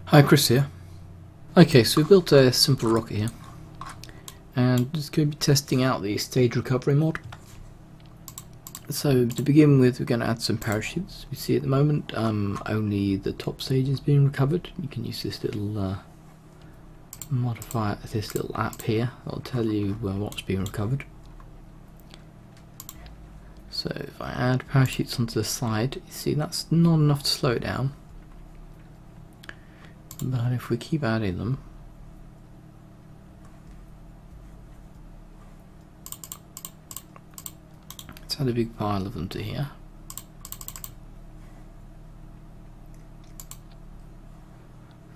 Hi, Chris here. Okay, so we built a simple rocket here, and just going to be testing out the stage recovery mod. So to begin with, we're going to add some parachutes. We see at the moment only the top stage is being recovered. You can use this little modifier, this little app here. That'll tell you what's being recovered. So if I add parachutes onto the side, you see that's not enough to slow it down. But if we keep adding them, let's add a big pile of them to here.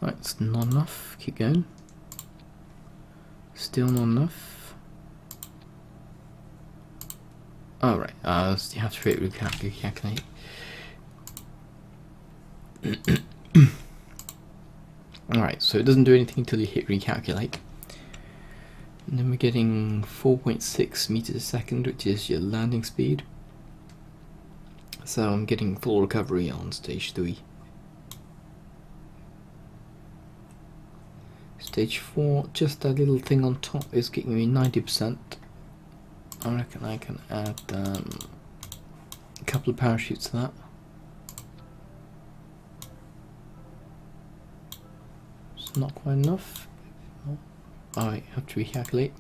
Right, it's not enough. Keep going. Still not enough. Oh right, you have to recalculate. Alright, so it doesn't do anything until you hit recalculate. And then we're getting 4.6 meters a second, which is your landing speed. So I'm getting full recovery on stage 3. Stage 4, just that little thing on top is getting me 90%. I reckon I can add a couple of parachutes to that. It's not quite enough. Alright, have to recalculate.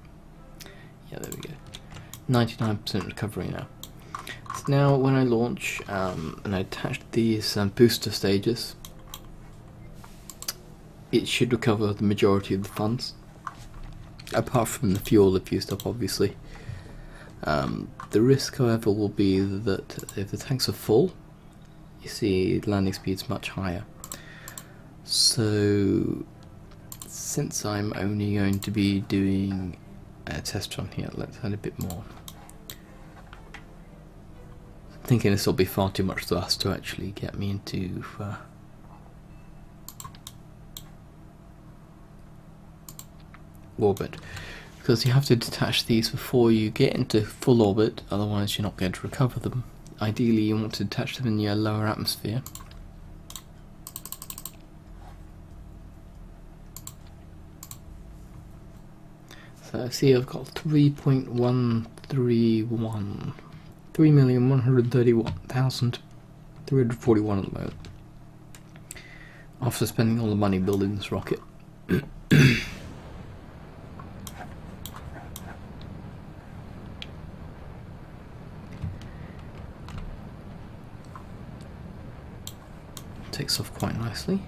Yeah, there we go. 99% recovery now. So now when I launch and I attach these booster stages, it should recover the majority of the funds. Apart from the fuel if used up, obviously. The risk, however, will be that if the tanks are full, you see the landing speed's much higher. So since I'm only going to be doing a test run here, let's add a bit more. I'm thinking this will be far too much thrust to actually get me into orbit, because you have to detach these before you get into full orbit, otherwise you're not going to recover them. Ideally you want to detach them in your lower atmosphere. So see, I've got 3.131, 3,131,341 at the moment, after spending all the money building this rocket. Takes off quite nicely.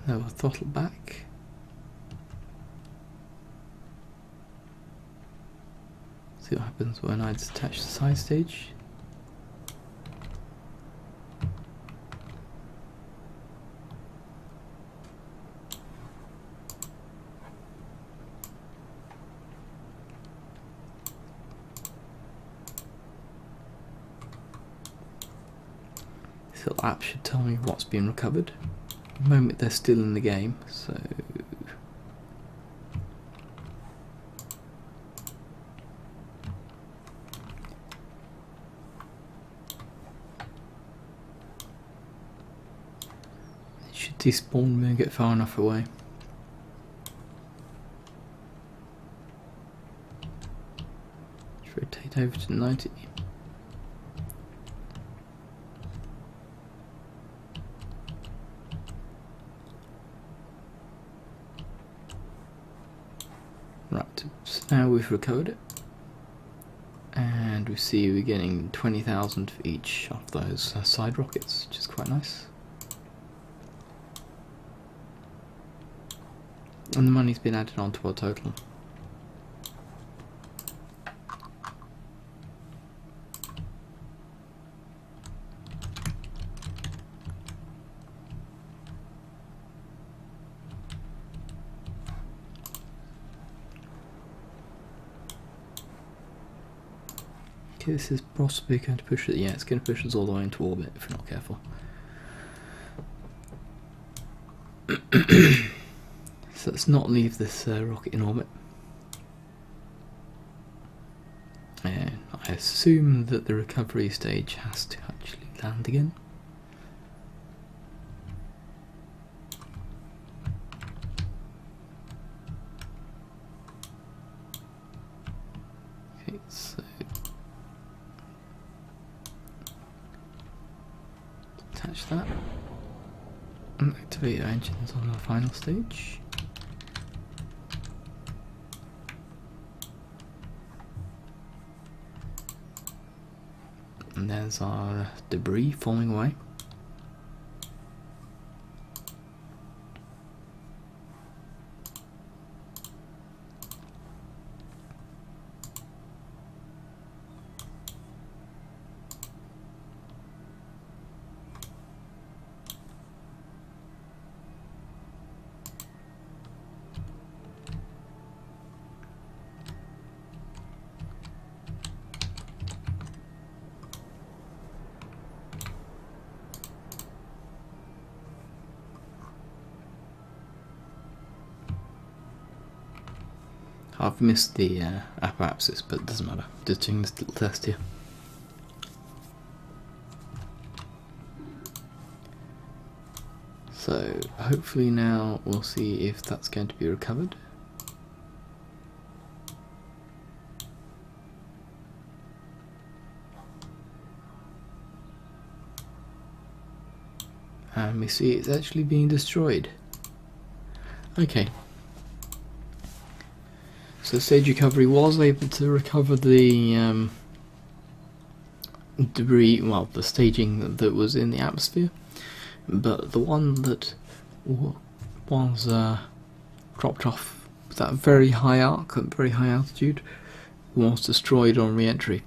Now we'll throttle back. See what happens when I detach the side stage. This little app should tell me what's been recovered. At the moment they're still in the game, so it should despawn when we get far enough away. Let's rotate over to 90. Right, so now we've recovered it, and we see we're getting 20,000 for each of those side rockets, which is quite nice. And the money's been added onto our total. Okay, this is possibly going to push it. Yeah, it's going to push us all the way into orbit if we're not careful. So let's not leave this rocket in orbit. And I I assume that the recovery stage has to actually land again. Okay, so attach that and activate our engines on the final stage. And there's our debris falling away. I've missed the apoapsis, but it doesn't matter. Just doing this little test here. So hopefully now we'll see if that's going to be recovered. And we see it's actually being destroyed. Okay. So stage recovery was able to recover the debris, well, the staging that was in the atmosphere, but the one that was dropped off that very high arc at very high altitude was destroyed on re-entry,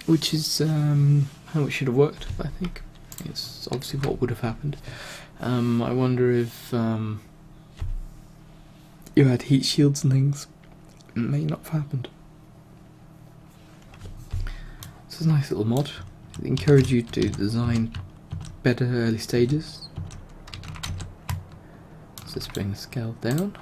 which is how it should have worked. I think it's obviously what would have happened. I wonder if you had heat shields and things. It may not have happened. This is a nice little mod. I encourage you to design better early stages. So let's bring the scale down.